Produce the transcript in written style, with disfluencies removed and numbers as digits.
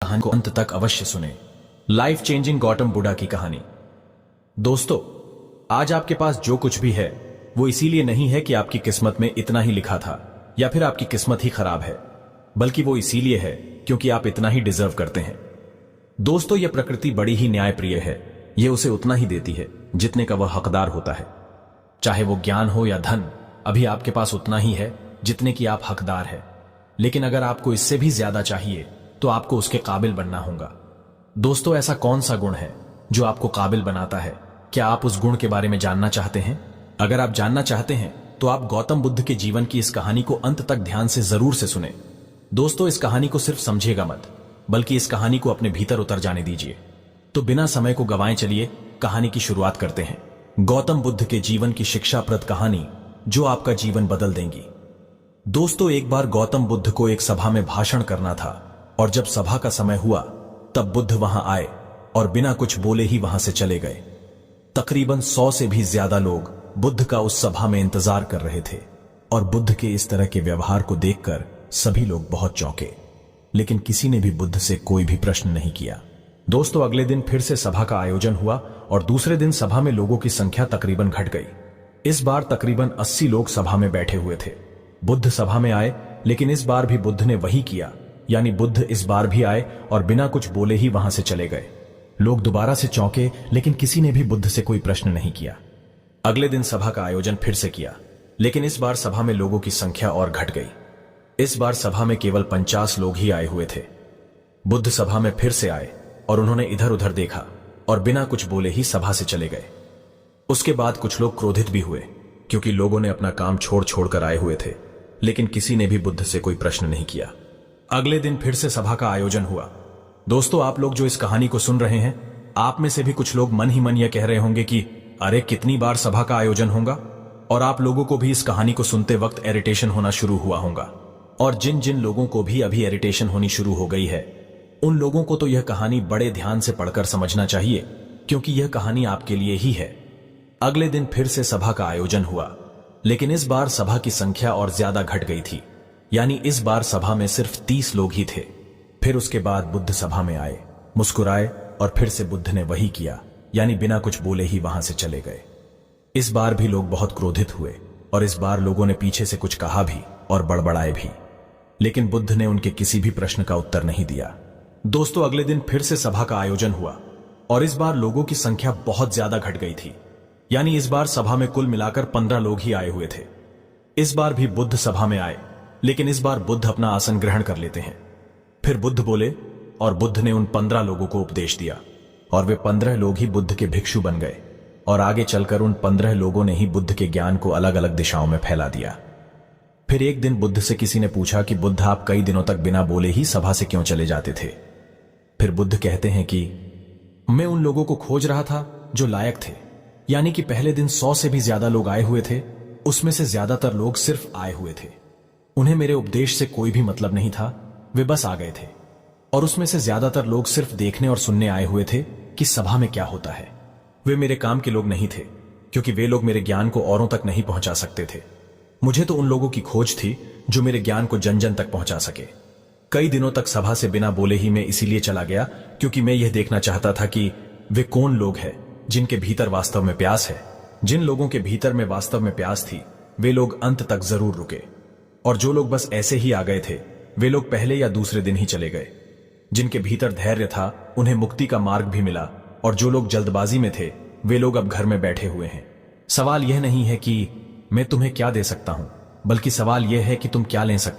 कहानी को अंत तक अवश्य सुने। लाइफ चेंजिंग गौतम बुद्धा की कहानी। दोस्तों, आज आपके पास जो कुछ भी है वो इसीलिए नहीं है कि आपकी किस्मत में इतना ही लिखा था या फिर आपकी किस्मत ही खराब है, बल्कि वो इसीलिए है क्योंकि आप इतना ही डिजर्व करते हैं। दोस्तों, यह प्रकृति बड़ी ही न्यायप्रिय है। यह उसे उतना ही देती है जितने का वह हकदार होता है। चाहे वो ज्ञान हो या धन, अभी आपके पास उतना ही है जितने की आप हकदार है। लेकिन अगर आपको इससे भी ज्यादा चाहिए तो आपको उसके काबिल बनना होगा। दोस्तों, ऐसा कौन सा गुण है जो आपको काबिल बनाता है? क्या आप उस गुण के बारे में जानना चाहते हैं? अगर आप जानना चाहते हैं तो आप गौतम बुद्ध के जीवन की इस कहानी को अंत तक ध्यान से जरूर से सुने। दोस्तों, इस कहानी को सिर्फ समझिएगा मत, बल्कि इस कहानी को अपने भीतर उतर जाने दीजिए। तो बिना समय को गंवाए चलिए कहानी की शुरुआत करते हैं। गौतम बुद्ध के जीवन की शिक्षाप्रद कहानी जो आपका जीवन बदल देंगी। दोस्तों, एक बार गौतम बुद्ध को एक सभा में भाषण करना था और जब सभा का समय हुआ तब बुद्ध वहां आए और बिना कुछ बोले ही वहां से चले गए। तकरीबन 100 से भी ज्यादा लोग बुद्ध का उस सभा में इंतजार कर रहे थे और बुद्ध के इस तरह के व्यवहार को देखकर सभी लोग बहुत चौंके, लेकिन किसी ने भी बुद्ध से कोई भी प्रश्न नहीं किया। दोस्तों, अगले दिन फिर से सभा का आयोजन हुआ और दूसरे दिन सभा में लोगों की संख्या तकरीबन घट गई। इस बार तकरीबन 80 लोग सभा में बैठे हुए थे। बुद्ध सभा में आए, लेकिन इस बार भी बुद्ध ने वही किया, यानी बुद्ध इस बार भी आए और बिना कुछ बोले ही वहां से चले गए। लोग दोबारा से चौंके, लेकिन किसी ने भी बुद्ध से कोई प्रश्न नहीं किया। अगले दिन सभा का आयोजन फिर से किया, लेकिन इस बार सभा में लोगों की संख्या और घट गई। इस बार सभा में केवल 50 लोग ही आए हुए थे। बुद्ध सभा में फिर से आए और उन्होंने इधर उधर देखा और बिना कुछ बोले ही सभा से चले गए। उसके बाद कुछ लोग क्रोधित भी हुए क्योंकि लोगों ने अपना काम छोड़ छोड़कर आए हुए थे, लेकिन किसी ने भी बुद्ध से कोई प्रश्न नहीं किया। अगले दिन फिर से सभा का आयोजन हुआ। दोस्तों, आप लोग जो इस कहानी को सुन रहे हैं, आप में से भी कुछ लोग मन ही मन यह कह रहे होंगे कि अरे कितनी बार सभा का आयोजन होगा, और आप लोगों को भी इस कहानी को सुनते वक्त इरिटेशन होना शुरू हुआ होगा। और जिन जिन लोगों को भी अभी इरिटेशन होनी शुरू हो गई है, उन लोगों को तो यह कहानी बड़े ध्यान से पढ़कर समझना चाहिए, क्योंकि यह कहानी आपके लिए ही है। अगले दिन फिर से सभा का आयोजन हुआ, लेकिन इस बार सभा की संख्या और ज्यादा घट गई थी, यानी इस बार सभा में सिर्फ 30 लोग ही थे। फिर उसके बाद बुद्ध सभा में आए, मुस्कुराए और फिर से बुद्ध ने वही किया, यानी बिना कुछ बोले ही वहां से चले गए। इस बार भी लोग बहुत क्रोधित हुए और इस बार लोगों ने पीछे से कुछ कहा भी और बड़बड़ाए भी, लेकिन बुद्ध ने उनके किसी भी प्रश्न का उत्तर नहीं दिया। दोस्तों, अगले दिन फिर से सभा का आयोजन हुआ और इस बार लोगों की संख्या बहुत ज्यादा घट गई थी, यानी इस बार सभा में कुल मिलाकर 15 लोग ही आए हुए थे। इस बार भी बुद्ध सभा में आए, लेकिन इस बार बुद्ध अपना आसन ग्रहण कर लेते हैं। फिर बुद्ध बोले और बुद्ध ने उन 15 लोगों को उपदेश दिया और वे 15 लोग ही बुद्ध के भिक्षु बन गए और आगे चलकर उन 15 लोगों ने ही बुद्ध के ज्ञान को अलग अलग दिशाओं में फैला दिया। फिर एक दिन बुद्ध से किसी ने पूछा कि बुद्ध, आप कई दिनों तक बिना बोले ही सभा से क्यों चले जाते थे? फिर बुद्ध कहते हैं कि मैं उन लोगों को खोज रहा था जो लायक थे, यानी कि पहले दिन 100 से भी ज्यादा लोग आए हुए थे, उसमें से ज्यादातर लोग सिर्फ आए हुए थे। उन्हें मेरे उपदेश से कोई भी मतलब नहीं था, वे बस आ गए थे। और उसमें से ज्यादातर लोग सिर्फ देखने और सुनने आए हुए थे कि सभा में क्या होता है। वे मेरे काम के लोग नहीं थे, क्योंकि वे लोग मेरे ज्ञान को औरों तक नहीं पहुंचा सकते थे। मुझे तो उन लोगों की खोज थी जो मेरे ज्ञान को जन जन तक पहुंचा सके। कई दिनों तक सभा से बिना बोले ही मैं इसीलिए चला गया क्योंकि मैं यह देखना चाहता था कि वे कौन लोग हैं जिनके भीतर वास्तव में प्यास है। जिन लोगों के भीतर में वास्तव में प्यास थी, वे लोग अंत तक जरूर रुके, और जो लोग बस ऐसे ही आ गए थे, वे लोग पहले या दूसरे दिन ही चले गए। जिनके भीतर धैर्य था, उन्हें मुक्ति का मार्ग भी मिला, और जो लोग जल्दबाजी में थे, वे लोग अब घर में बैठे हुए हैं। सवाल यह नहीं है कि मैं तुम्हें क्या दे सकता हूं, बल्कि सवाल यह है कि तुम क्या ले सकते